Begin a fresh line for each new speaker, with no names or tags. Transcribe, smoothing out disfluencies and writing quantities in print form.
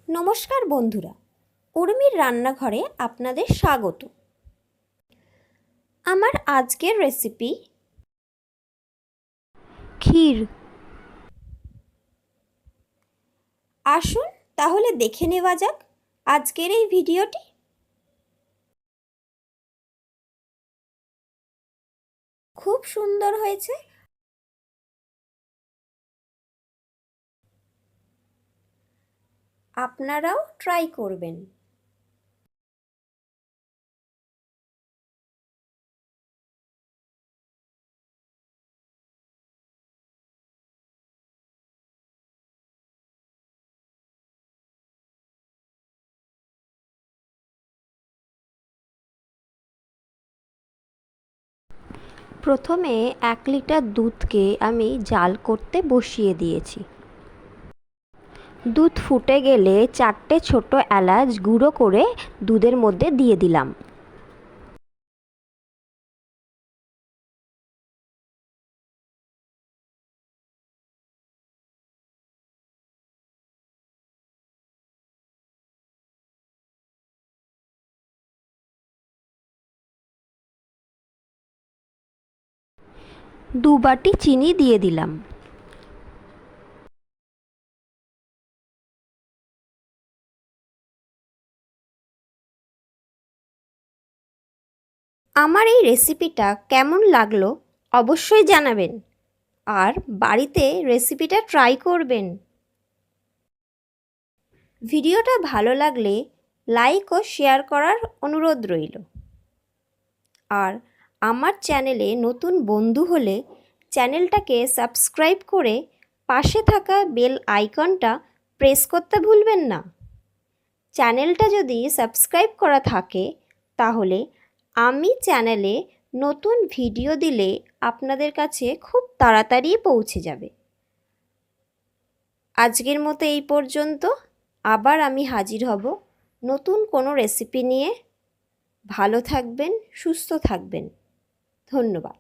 নমস্কার বন্ধুরা, উর্মির রান্নাঘরে আপনাদের স্বাগত। আমার আজকের রেসিপি ক্ষীর। আসুন তাহলে দেখে নেওয়া যাক আজকের এই ভিডিওটি। খুব সুন্দর হয়েছে। আপনারাও ট্রাই করবেন। প্রথমে 1 লিটার দুধকে আমি জাল করতে বসিয়ে দিয়েছি। দুধ ফুটে গেলে 4টে ছোট এলাচ গুঁড়ো করে দুধের মধ্যে দিয়ে দিলাম। দু বাটি চিনি দিয়ে দিলাম। আমার এই রেসিপিটা কেমন লাগলো অবশ্যই জানাবেন, আর বাড়িতে রেসিপিটা ট্রাই করবেন। ভিডিওটা ভালো লাগলে লাইক ও শেয়ার করার অনুরোধ রইল। আর আমার চ্যানেলে নতুন বন্ধু হলে চ্যানেলটাকে সাবস্ক্রাইব করে পাশে থাকা বেল আইকনটা প্রেস করতে ভুলবেন না। চ্যানেলটা যদি সাবস্ক্রাইব করা থাকে তাহলে আমি চ্যানেলে নতুন ভিডিও দিলে আপনাদের কাছে খুব তাড়াতাড়ি পৌঁছে যাবে। আজকের মতো এই পর্যন্ত। আবার আমি হাজির হব নতুন কোনো রেসিপি নিয়ে। ভালো থাকবেন, সুস্থ থাকবেন। ধন্যবাদ।